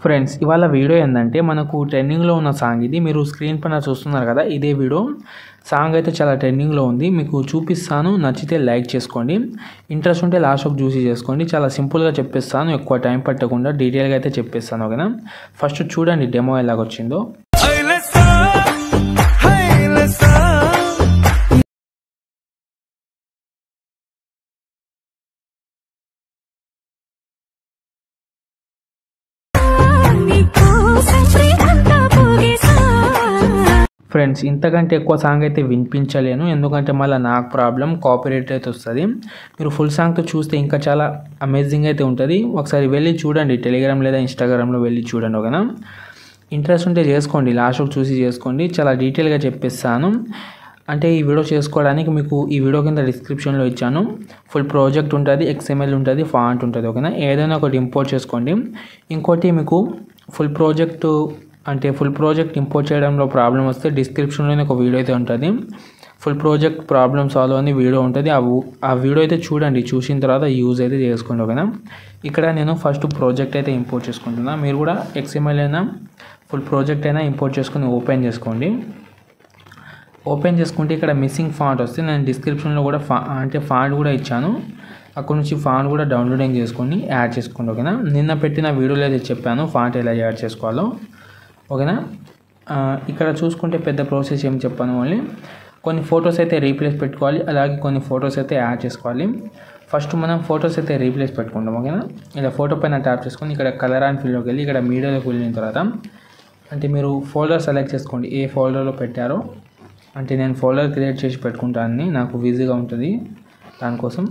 Friends ఇవాళ video ఏంటంటే మనకు ట్రెండింగ్లో ఉన్న సాంగ్ ఇది. మీరు స్క్రీన్ పైన చూస్తున్నారు కదా, ఇదే వీడియో. సాంగ్ అయితే చాలా ట్రెండింగ్లో ఉంది, మీకు చూపిస్తాను. నచ్చితే లైక్ చేసుకోండి, ఇంట్రెస్ట్ ఉంటే లాస్ట్ వరకు చూసి చేసుకోండి. చాలా సింపుల్గా చెప్పేస్తాను, ఎక్కువ టైం పట్టకుండా డీటెయిల్గా అయితే చెప్పేస్తాను. ఓకేనా, ఫస్ట్ చూడండి డెమో ఎలాగొచ్చిందో. ఫ్రెండ్స్ ఇంతకంటే ఎక్కువ సాంగ్ అయితే వినిపించలేను, ఎందుకంటే మళ్ళీ నాకు ప్రాబ్లం, కాపీరైట్ అయితే వస్తుంది. మీరు ఫుల్ సాంగ్తో చూస్తే ఇంకా చాలా అమేజింగ్ అయితే ఉంటుంది. ఒకసారి వెళ్ళి చూడండి, టెలిగ్రామ్ లేదా ఇన్స్టాగ్రామ్లో వెళ్ళి చూడండి. ఓకేనా, ఇంట్రెస్ట్ ఉంటే చేసుకోండి, లాస్ట్కి చూసి చేసుకోండి. చాలా డీటెయిల్గా చెప్పేస్తాను. అంటే ఈ వీడియో చేసుకోవడానికి మీకు ఈ వీడియో కింద డిస్క్రిప్షన్లో ఇచ్చాను. ఫుల్ ప్రాజెక్ట్ ఉంటుంది, XML ఉంటుంది, ఫాంట్ ఉంటుంది. ఓకేనా, ఏదైనా ఒకటి ఇంపోర్ట్ చేసుకోండి. ఇంకోటి మీకు ఫుల్ ప్రాజెక్ట్ ఇంపోర్ట్ చేయడంలో ప్రాబ్లం వస్తే డిస్క్రిప్షన్లోనే ఒక వీడియో అయితే ఉంటుంది. ఫుల్ ప్రాజెక్ట్ ప్రాబ్లమ్ సాల్వ్ అని వీడియో ఉంటుంది. ఆ వీడియో అయితే చూడండి, చూసిన తర్వాత యూజ్ అయితే చేసుకోండి. ఓకేనా, ఇక్కడ నేను ఫస్ట్ ప్రాజెక్ట్ అయితే ఇంపోర్ట్ చేసుకుంటున్నా. మీరు కూడా XML అయినా ఫుల్ ప్రాజెక్ట్ అయినా ఇంపోర్ట్ చేసుకుని ఓపెన్ చేసుకోండి. ఓపెన్ చేసుకుంటే ఇక్కడ మిస్సింగ్ ఫాంట్ వస్తే నేను డిస్క్రిప్షన్లో కూడా ఫాంట్ కూడా ఇచ్చాను. అక్కడ నుంచి ఫాంట్ కూడా డౌన్లోడింగ్ చేసుకొని యాడ్ చేసుకోండి. ఓకేనా, నిన్న పెట్టిన వీడియోలో అయితే చెప్పాను ఫాంట్ ఎలా యాడ్ చేసుకోవాలో. ఓకేనా, ఇక్కడ చూసుకుంటే పెద్ద ప్రాసెస్ ఏం చెప్పాను, ఓన్లీ కొన్ని ఫొటోస్ అయితే రీప్లేస్ పెట్టుకోవాలి, అలాగే కొన్ని ఫొటోస్ అయితే యాడ్ చేసుకోవాలి. ఫస్ట్ మనం ఫొటోస్ అయితే రీప్లేస్ పెట్టుకుంటాం. ఓకేనా, ఇలా ఫోటో పైన ట్యాప్ చేసుకొని ఇక్కడ కలర్ అండ్ ఫీల్డ్లోకి వెళ్ళి ఇక్కడ మీడియాలోకి వెళ్ళిన తర్వాత అంటే మీరు ఫోల్డర్ సెలెక్ట్ చేసుకోండి, ఏ ఫోల్డర్లో పెట్టారో. అంటే నేను ఫోల్డర్ క్రియేట్ చేసి పెట్టుకుంటాను, నాకు ఈజీగా ఉంటుంది దానికోసం.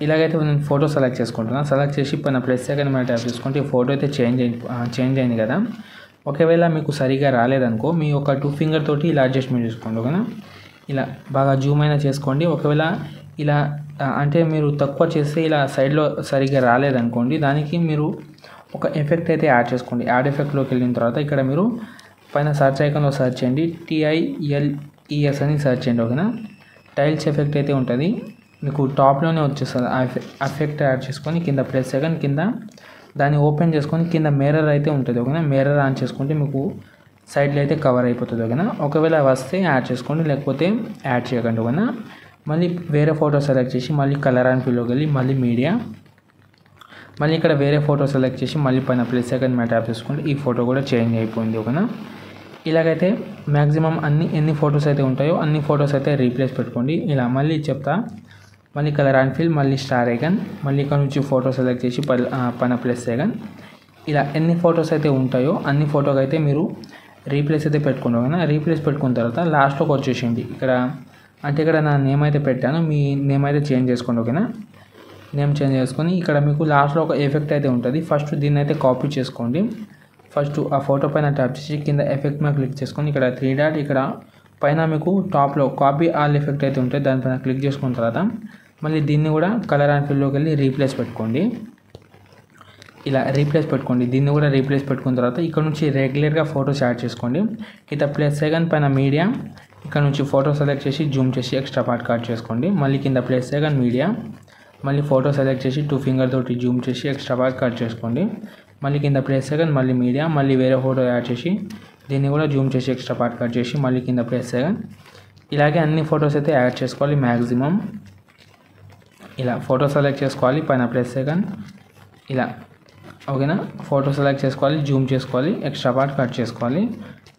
ఇలాగైతే నేను ఫోటో సెలెక్ట్ చేసుకుంటున్నాను. సెలెక్ట్ చేసి పైన ప్లస్ సెకండ్ మీద ట్యాప్ చేసుకుంటే ఈ ఫోటో అయితే చేంజ్ అయింది కదా. ఒకవేళ మీకు సరిగా రాలేదనుకో, మీ ఒక 2 ఫింగర్ తోటి ఇలా అడ్జస్ట్మెంట్ చేసుకోండి. ఓకేనా, ఇలా బాగా జూమ్ అయినా చేసుకోండి. ఒకవేళ ఇలా అంటే మీరు తక్కువ చేస్తే ఇలా సైడ్లో సరిగ్గా రాలేదనుకోండి, దానికి మీరు ఒక ఎఫెక్ట్ అయితే యాడ్ చేసుకోండి. యాడ్ ఎఫెక్ట్లోకి వెళ్ళిన తర్వాత ఇక్కడ మీరు పైన సర్చ్ ఐకాన్లో సర్చ్ చేయండి, TILES అని సర్చ్ చేయండి. ఓకేనా, టైల్స్ ఎఫెక్ట్ అయితే ఉంటుంది, మీకు టాప్లోనే వచ్చేస్తుంది. ఆ ఎఫెక్ట్ యాడ్ చేసుకొని కింద ప్లస్ సెకండ్ కింద దాన్ని ఓపెన్ చేసుకొని కింద మిర్రర్ అయితే ఉంటుంది. ఓకేనా, మిర్రర్ ఆన్ చేసుకుంటే మీకు సైడ్లో అయితే కవర్ అయిపోతుంది. ఓకేనా, ఒకవేళ వస్తే యాడ్ చేసుకోండి, లేకపోతే యాడ్ చేయకండి. ఓకేనా, మళ్ళీ వేరే ఫోటో సెలెక్ట్ చేసి మళ్ళీ కలర్ అండ్ ఫీల్డ్లోకి వెళ్ళి మళ్ళీ మీడియా, మళ్ళీ ఇక్కడ వేరే ఫోటో సెలెక్ట్ చేసి మళ్ళీ పైన ప్లస్ సెకండ్ మీద ట్యాప్ చేసుకుంటే ఈ ఫోటో కూడా చేంజ్ అయిపోయింది. ఓకేనా, ఇలాగైతే మ్యాక్సిమం ఎన్ని ఫొటోస్ అయితే ఉంటాయో అన్ని ఫొటోస్ అయితే రీప్లేస్ పెట్టుకోండి. ఇలా మళ్ళీ చెప్తా, మళ్ళీ కలర్ అండ్ ఫీల్, మళ్ళీ స్టార్ ఐకాన్, మళ్ళీ ఇక్కడ నుంచి ఫోటో సెలెక్ట్ చేసి పైన ప్లస్ ఐకాన్. ఇలా ఎన్ని ఫొటోస్ అయితే ఉంటాయో అన్ని ఫోటోకి అయితే మీరు రీప్లేస్ అయితే పెట్టుకోండి. ఓకేనా, రీప్లేస్ పెట్టుకున్న తర్వాత లాస్ట్లోకి వచ్చేసింది. ఇక్కడ నా నేమ్ అయితే పెట్టాను, మీ నేమ్ అయితే చేంజ్ చేసుకోండి. ఓకేనా, నేమ్ చేంజ్ చేసుకొని ఇక్కడ మీకు లాస్ట్లో ఒక ఎఫెక్ట్ అయితే ఉంటుంది. ఫస్ట్ దీన్ని అయితే కాపీ చేసుకోండి. ఫస్ట్ ఆ ఫోటో పైన ట్యాప్ చేసి కింద ఎఫెక్ట్ మీద క్లిక్ చేసుకొని ఇక్కడ 3 డాట్, ఇక్కడ పైన మీకు టాప్లో కాపీ ఆల్ ఎఫెక్ట్ అయితే ఉంటుంది, దానిపైన క్లిక్ చేసుకున్న తర్వాత మళ్ళీ దీన్ని కూడా కలర్ అండ్ ఫీల్డ్లోకి వెళ్ళి రీప్లేస్ పెట్టుకోండి. ఇలా రీప్లేస్ పెట్టుకోండి, దీన్ని కూడా రీప్లేస్ పెట్టుకున్న తర్వాత ఇక్కడ నుంచి రెగ్యులర్గా ఫోటోస్ యాడ్ చేసుకోండి. ఇక్కడ ప్లస్ సెకండ్ పైన మీడియా, ఇక్కడ నుంచి ఫోటో సెలెక్ట్ చేసి జూమ్ చేసి ఎక్స్ట్రా పార్ట్ కట్ చేసుకోండి. మళ్ళీ కింద ప్లస్ సెకండ్ మీడియా, మళ్ళీ ఫోటో సెలెక్ట్ చేసి 2 ఫింగర్ తోటి జూమ్ చేసి ఎక్స్ట్రా పార్ట్ కట్ చేసుకోండి. మళ్ళీ కింద ప్లస్ సెకండ్ మళ్ళీ మీడియా, మళ్ళీ వేరే ఫోటో యాడ్ చేసి దీన్ని కూడా జూమ్ చేసి ఎక్స్ట్రా పార్ట్ కట్ చేసి మళ్ళీ కింద ప్లస్ సెకండ్. ఇలాగే అన్ని ఫొటోస్ అయితే యాడ్ చేసుకోవాలి మ్యాక్సిమం. ఇలా ఫోటో సెలెక్ట్ చేసుకోవాలి, పైన ప్లస్ సెకండ్ ఇలా. ఓకేనా, ఫోటో సెలెక్ట్ చేసుకోవాలి, జూమ్ చేసుకోవాలి, ఎక్స్ట్రా పార్ట్ కట్ చేసుకోవాలి.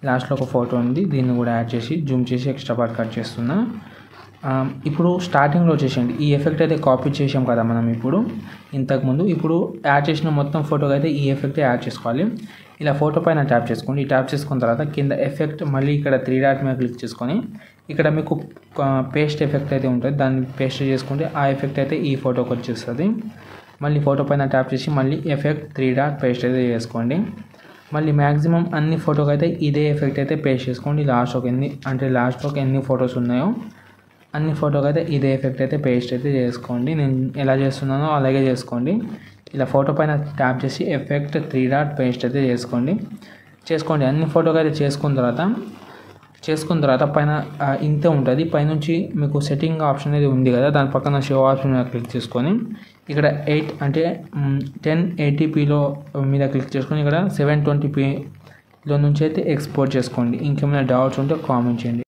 లాస్ట్లో ఒక ఫోటో ఉంది, దీన్ని కూడా యాడ్ చేసి జూమ్ చేసి ఎక్స్ట్రా పార్ట్ కట్ చేస్తున్నా. ఇప్పుడు స్టార్టింగ్లో వచ్చేసేయండి, ఈ ఎఫెక్ట్ అయితే కాపీ చేసాం కదా మనం ఇంతకుముందు. ఇప్పుడు యాడ్ చేసిన మొత్తం ఫోటోకి అయితే ఈ ఎఫెక్ట్ యాడ్ చేసుకోవాలి. ఇలా ఫోటో పైన ట్యాప్ చేసుకోండి. ట్యాప్ చేసుకున్న తర్వాత కింద ఎఫెక్ట్, మళ్ళీ ఇక్కడ 3 డాట్ మీద క్లిక్ చేసుకొని ఇక్కడ మీకు పేస్ట్ ఎఫెక్ట్ అయితే ఉంటుంది, దాన్ని పేస్ట్ చేసుకుంటే ఆ ఎఫెక్ట్ అయితే ఈ ఫోటోకి వచ్చేస్తుంది. మళ్ళీ ఫోటో పైన ట్యాప్ చేసి మళ్ళీ ఎఫెక్ట్ 3 డాట్ పేస్ట్ అయితే చేసుకోండి. మళ్ళీ మ్యాక్సిమం అన్ని ఫోటోకి అయితే ఇదే ఎఫెక్ట్ అయితే పేస్ట్ చేసుకోండి. లాస్ట్లోకి ఎన్ని ఫొటోస్ ఉన్నాయో అన్ని ఫోటోకి అయితే ఇదే ఎఫెక్ట్ అయితే పేస్ట్ అయితే చేసుకోండి. నేను ఎలా చేస్తున్నానో అలాగే చేసుకోండి. ఇలా ఫోటో పైన ట్యాప్ చేసి ఎఫెక్ట్ 3 డాట్ పేస్ట్ అయితే చేసుకోండి. అన్ని ఫోటోకి అయితే చేసుకున్న తర్వాత చేసుకున్న తర్వాత పైన ఇంతే ఉంటుంది. పైనుంచి మీకు సెట్టింగ్ ఆప్షన్ అనేది ఉంది కదా, దాని పక్కన షో ఆప్షన్ మీద క్లిక్ చేసుకొని ఇక్కడ 8 అంటే 1080pలో మీద క్లిక్ చేసుకొని ఇక్కడ 720pలో నుంచి అయితే ఎక్స్పోర్ట్ చేసుకోండి. ఇంకేమైనా డౌట్స్ ఉంటే కామెంట్ చేయండి.